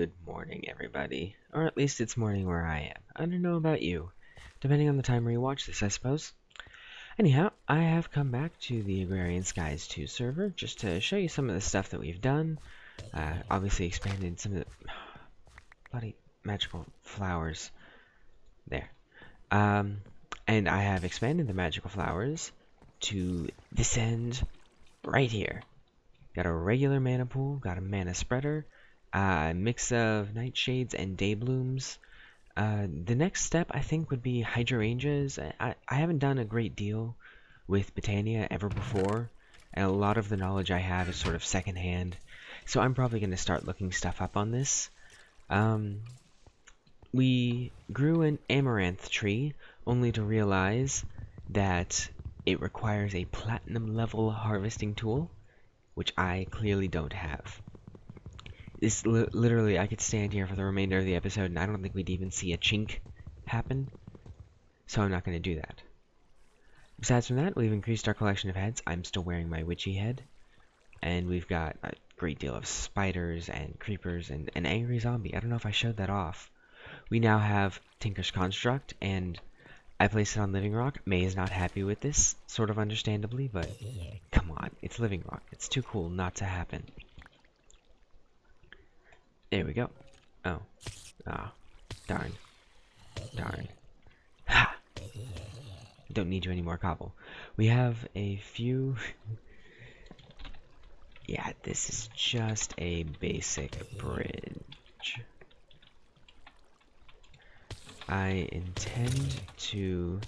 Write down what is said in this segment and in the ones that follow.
Good morning, everybody. Or at least it's morning where I am. I don't know about you. Depending on the time where you watch this, I suppose. Anyhow, I have come back to the Agrarian Skies 2 server just to show you some of the stuff that we've done. Obviously expanded some of the bloody magical flowers. There. And I have expanded the magical flowers to this end right here. Got a regular mana pool, got a mana spreader, a mix of nightshades and dayblooms. The next step, I think, would be hydrangeas. I haven't done a great deal with Botania ever before, and a lot of the knowledge I have is sort of secondhand, so I'm probably going to start looking stuff up on this. We grew an amaranth tree, only to realize that it requires a platinum level harvesting tool, which I clearly don't have. This literally, I could stand here for the remainder of the episode and I don't think we'd even see a chink happen, so I'm not going to do that. Besides from that, we've increased our collection of heads. I'm still wearing my witchy head, and we've got a great deal of spiders and creepers and an angry zombie. I don't know if I showed that off. We now have Tinker's Construct, and I placed it on Living Rock. May is not happy with this, sort of understandably, but come on, it's Living Rock. It's too cool not to happen. There we go. Oh. Ah. Darn. Darn. Ha! Don't need you anymore, Cobble. We have a few... Yeah, this is just a basic bridge. I intend to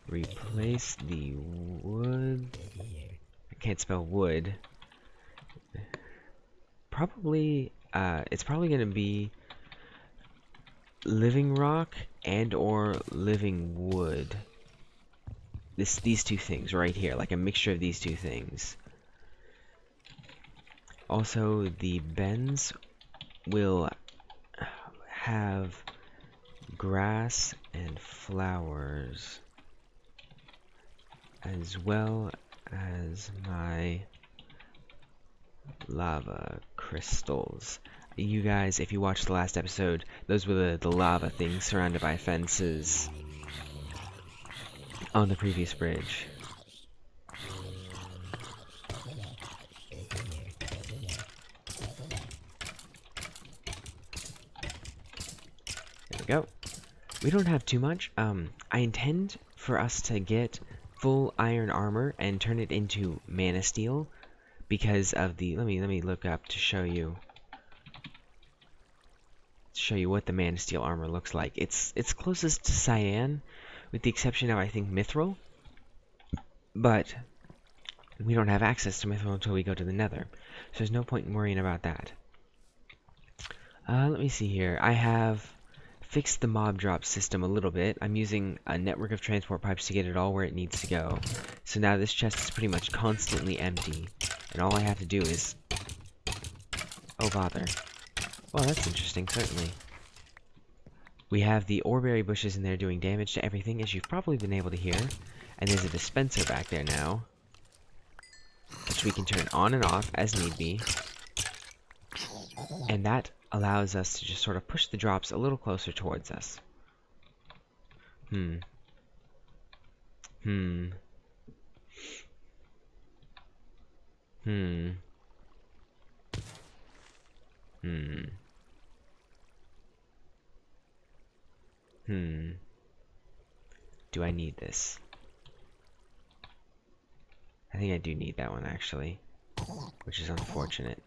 replace the wood... I can't spell wood. Probably... it's probably going to be living rock and or living wood. These two things right here, like a mixture of these two things. Also, the bends will have grass and flowers, as well as my lava crystals. You guys, if you watched the last episode, those were the lava things surrounded by fences on the previous bridge. There we go. We don't have too much. I intend for us to get full iron armor and turn it into mana steel because of the... Let me look up to show you what the mana steel armor looks like. It's closest to cyan, with the exception of, I think, mithril. But we don't have access to mithril until we go to the nether, so there's no point in worrying about that. Let me see here. I have fixed the mob drop system a little bit. I'm using a network of transport pipes to get it all where it needs to go. So now this chest is pretty much constantly empty, and all I have to do is... Oh, bother. Well, that's interesting, certainly. We have the oreberry bushes in there doing damage to everything, as you've probably been able to hear. And there's a dispenser back there now, which we can turn on and off as need be. And that allows us to just sort of push the drops a little closer towards us. Hmm. Do I need this? I think I do need that one, actually, which is unfortunate.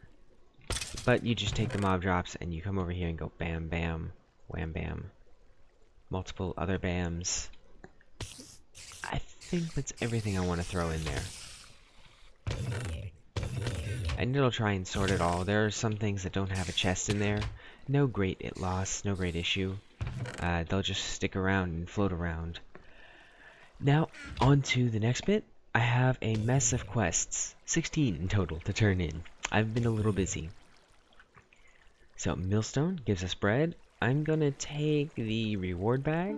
But you just take the mob drops and you come over here and go bam, bam, wham, bam. Multiple other bams. I think that's everything I want to throw in there. And it'll try and sort it all. There are some things that don't have a chest in there. No great loss, no great issue. They'll just stick around and float around. Now, on to the next bit. I have a mess of quests. 16 in total to turn in. I've been a little busy. So, millstone gives us bread. I'm gonna take the reward bag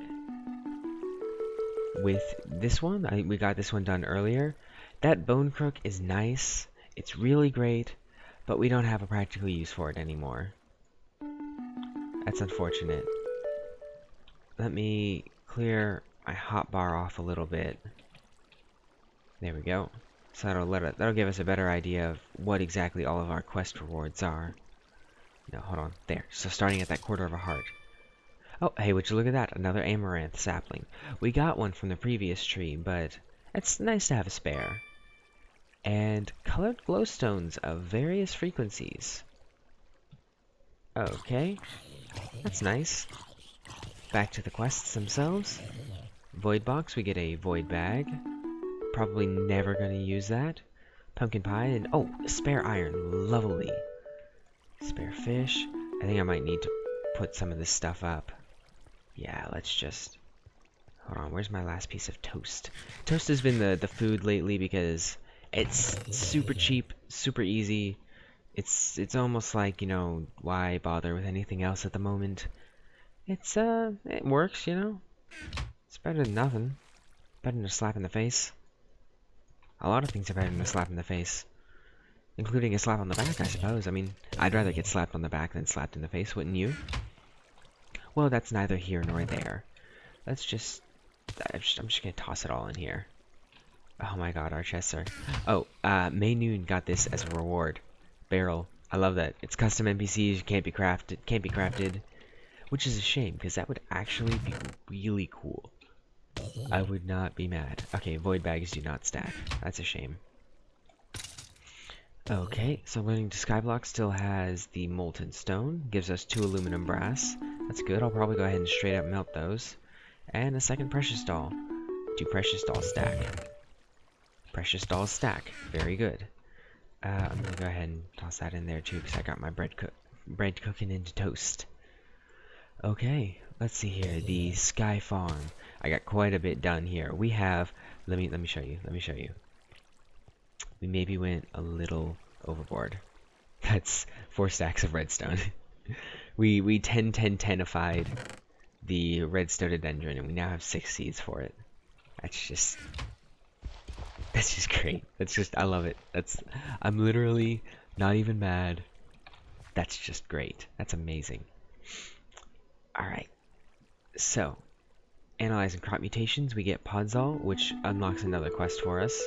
with this one. We got this one done earlier. That bone crook is nice. It's really great, but we don't have a practical use for it anymore. That's unfortunate. Let me clear my hotbar off a little bit. There we go. So that'll give us a better idea of what exactly all of our quest rewards are. No, hold on. There. So starting at that quarter of a heart. Oh, hey, would you look at that? Another amaranth sapling. We got one from the previous tree, but it's nice to have a spare. And colored glowstones of various frequencies. Okay. That's nice. Back to the quests themselves. Void box, we get a void bag. Probably never gonna use that. Pumpkin pie, and oh, spare iron. Lovely. Spare fish. I think I might need to put some of this stuff up. Yeah, let's just... Hold on, where's my last piece of toast? Toast has been the food lately because it's super cheap, super easy. It's almost like, you know, why bother with anything else at the moment? It works, you know? It's better than nothing. Better than a slap in the face. A lot of things are better than a slap in the face. Including a slap on the back, I suppose. I mean, I'd rather get slapped on the back than slapped in the face, wouldn't you? Well, that's neither here nor there. Let's just... I'm just gonna toss it all in here. Oh my god, our chests are... Oh, May Noon got this as a reward. Barrel. I love that. It's custom NPCs, can't be crafted. Which is a shame, because that would actually be really cool. I would not be mad. Okay, void bags do not stack. That's a shame. Okay, so learning to Skyblock still has the molten stone. Gives us 2 aluminum brass. That's good. I'll probably go ahead and straight up melt those. And a second precious doll. 2 precious dolls stack. Precious dolls stack. Very good. I'm gonna go ahead and toss that in there too, because I got my bread cooking into toast. Okay, let's see here. The Sky Farm. I got quite a bit done here. We have... Let me show you. Let me show you. We maybe went a little overboard. That's 4 stacks of redstone. we 10-10-10ified the redstodendron, and we now have 6 seeds for it. That's just great. I love it. I'm literally not even mad. That's just great. That's amazing. Alright. So, analyzing crop mutations, we get Podzol, which unlocks another quest for us.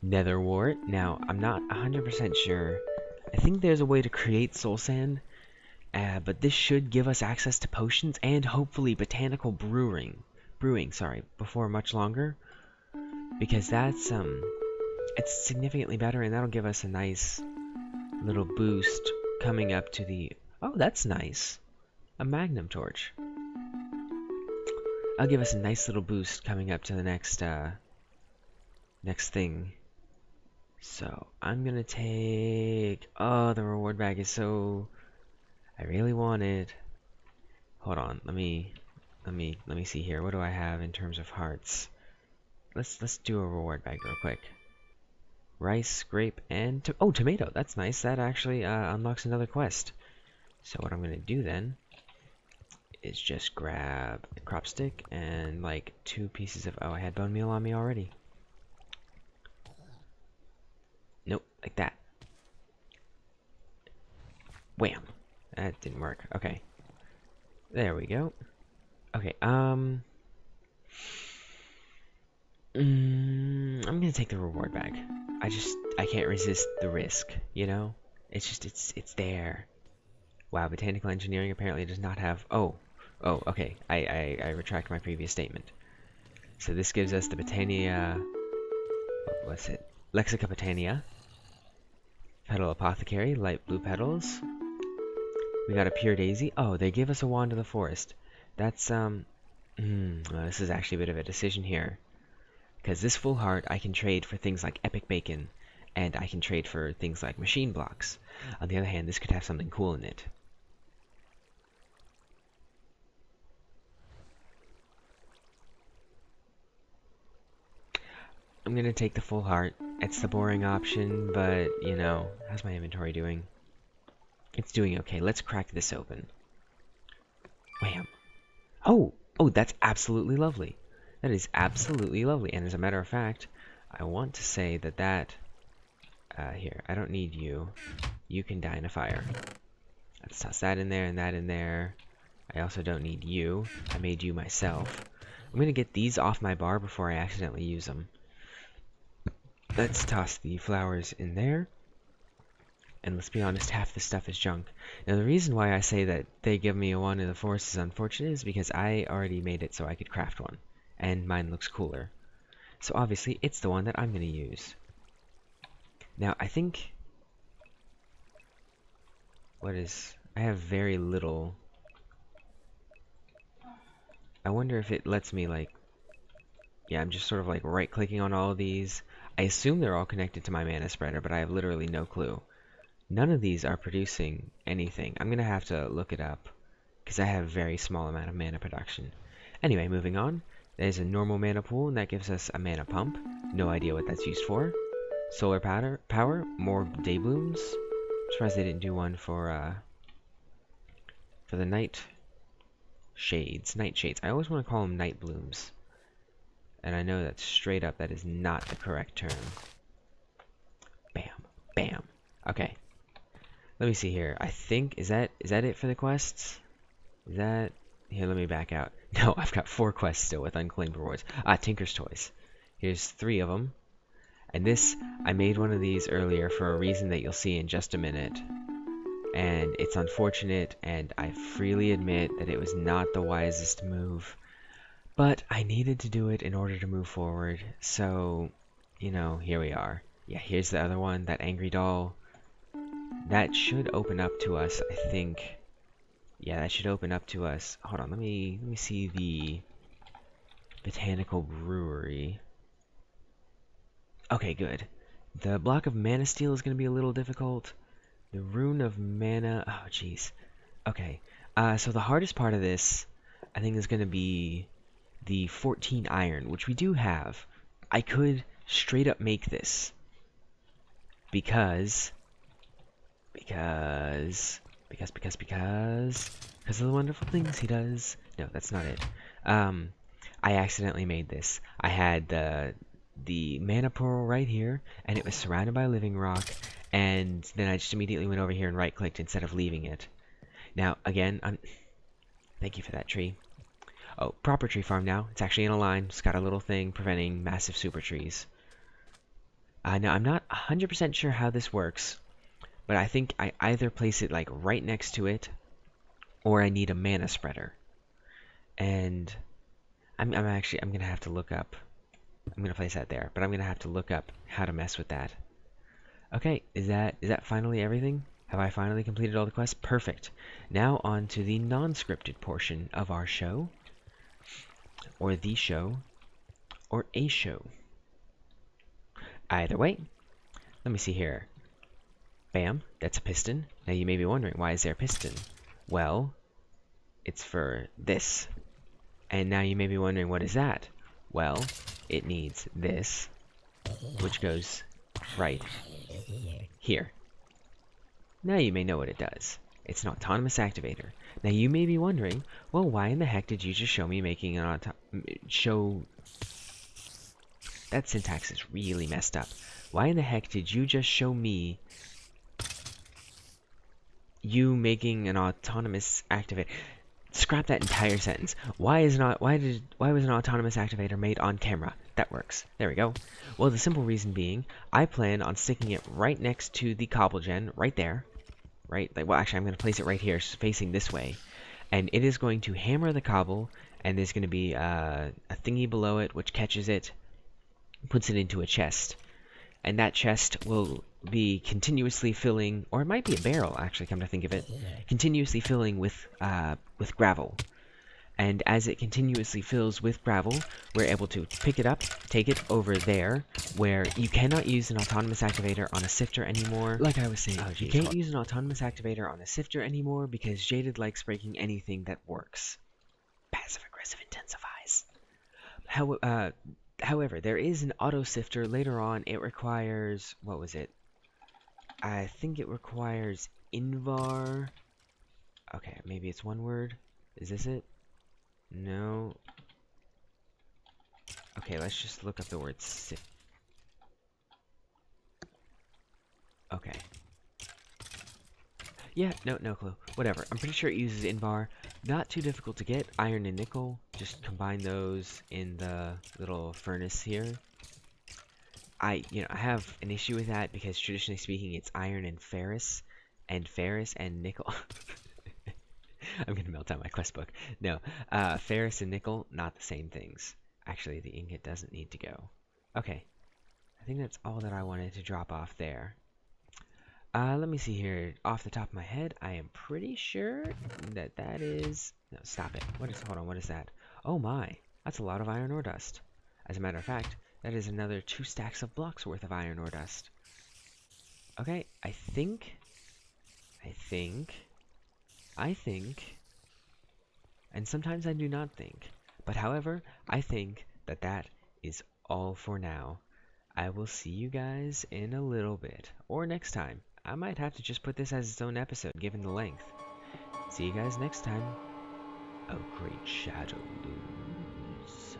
Nether wart. Now, I'm not 100% sure. I think there's a way to create soul sand, but this should give us access to potions and hopefully botanical brewing, before much longer. Because that's, it's significantly better, and that'll give us a nice little boost coming up to the... Oh, that's nice. A magnum torch. I'll give us a nice little boost coming up to the next thing. So, I'm gonna take... Oh, the reward bag is so... I really want it. Hold on, let me see here. What do I have in terms of hearts? Let's do a reward bag real quick. Rice, grape, and... tomato! That's nice. That actually unlocks another quest. So what I'm gonna do then is just grab a crop stick and like 2 pieces of... Oh, I had bone meal on me already. Nope, like that. Wham! That didn't work. Okay. There we go. Okay, I'm gonna take the reward bag. I can't resist the risk, you know? It's there. Wow, botanical engineering apparently does not have... Oh, okay. I retract my previous statement. So this gives us the Botania... What's it? Lexica Botania. Petal Apothecary, light blue petals. We got a Pure Daisy. Oh, they give us a Wand of the Forest. That's, well, this is actually a bit of a decision here. Because this full heart I can trade for things like Epic Bacon, and I can trade for things like Machine Blocks. On the other hand, this could have something cool in it. I'm gonna take the full heart. It's the boring option, but, you know, how's my inventory doing? It's doing okay. Let's crack this open. Wham. Oh, that's absolutely lovely. That is absolutely lovely. And as a matter of fact, I want to say that here, I don't need you. You can die in a fire. Let's toss that in there and that in there. I also don't need you. I made you myself. I'm gonna get these off my bar before I accidentally use them. Let's toss the flowers in there. And let's be honest, half the stuff is junk. Now, the reason why I say that they give me a 1 in the forest is unfortunate is because I already made it so I could craft one. And mine looks cooler. So obviously, it's the one that I'm going to use. Now, I think... I have very little... I wonder if it lets me, like... Yeah, I'm just sort of, like, right-clicking on all of these. I assume they're all connected to my mana spreader, but I have literally no clue. None of these are producing anything. I'm going to have to look it up, because I have a very small amount of mana production. Anyway, moving on. There's a normal mana pool, and that gives us a mana pump. No idea what that's used for. Solar power, more day blooms. I'm surprised they didn't do one for the night shades. I always want to call them night blooms. And I know that straight up that is not the correct term. Bam. Bam. Okay. Let me see here. I think, is that it for the quests? Is that... Here, let me back out. No, I've got 4 quests still with unclaimed rewards. Tinker's Toys. Here's 3 of them. And this, I made one of these earlier for a reason that you'll see in just a minute. And it's unfortunate, and I freely admit that it was not the wisest move. But I needed to do it in order to move forward. So, you know, here we are. Yeah, here's the other one, that angry doll. That should open up to us, I think. Yeah, that should open up to us. Hold on, let me see the Botanical Brewery. Okay, good. The block of mana steel is going to be a little difficult. The rune of mana... Oh, jeez. Okay. So the hardest part of this, I think, is going to be the 14 iron, which we do have. I could straight up make this. Because of the wonderful things he does. No, that's not it. I accidentally made this. I had the mana pearl right here, and it was surrounded by living rock, and then I just immediately went over here and right-clicked instead of leaving it. Now, again, thank you for that tree. Oh, proper tree farm now. It's actually in a line. It's got a little thing preventing massive super trees. Now, I'm not 100% sure how this works, but I think I either place it like right next to it, or I need a mana spreader. And I'm gonna have to look up. I'm gonna place that there, but I'm gonna have to look up how to mess with that. Okay, is that finally everything? Have I finally completed all the quests? Perfect. Now on to the non-scripted portion of our show, or the show, or a show. Either way, let me see here. Bam, that's a piston. Now you may be wondering, why is there a piston? Well, it's for this. And now you may be wondering, what is that? Well, it needs this, which goes right here. Now you may know what it does. It's an autonomous activator. Now you may be wondering, well, why in the heck did you just show me making an That syntax is really messed up. Why in the heck did you just show me you making an autonomous activator? Scrap that entire sentence. Why was an autonomous activator made on camera? That works. There we go. Well, the simple reason being, I plan on sticking it right next to the cobble gen, right there. Right? Well, actually, I'm going to place it right here, facing this way. And it is going to hammer the cobble, and there's going to be a thingy below it, which catches it, puts it into a chest. And that chest will be continuously filling, or it might be a barrel, actually, come to think of it, continuously filling with gravel. And as it continuously fills with gravel, we're able to pick it up, take it over there, where you cannot use an autonomous activator on a sifter anymore. Like I was saying, you can't use an autonomous activator on a sifter anymore because Jaded likes breaking anything that works. Passive-aggressive intensifies. However, there is an auto sifter later on. It requires, what was it? I think it requires Invar. Okay, maybe it's one word. Is this it? No. Okay, let's just look up the word sift. Okay. Yeah, no clue. Whatever. I'm pretty sure it uses Invar. Not too difficult to get. Iron and nickel. Just combine those in the little furnace here. I have an issue with that because traditionally speaking, it's iron and ferrous and nickel. I'm gonna melt out my quest book. No, ferrous and nickel, not the same things. Actually, the ingot doesn't need to go. Okay, I think that's all that I wanted to drop off there. Let me see here. Off the top of my head, I am pretty sure that that is... No, stop it. Hold on, what is that? Oh my, that's a lot of iron ore dust. As a matter of fact, that is another 2 stacks of blocks worth of iron ore dust. Okay, I think, and sometimes I do not think, but however, I think that that is all for now. I will see you guys in a little bit, or next time. I might have to just put this as its own episode, given the length. See you guys next time. A great shadow looms.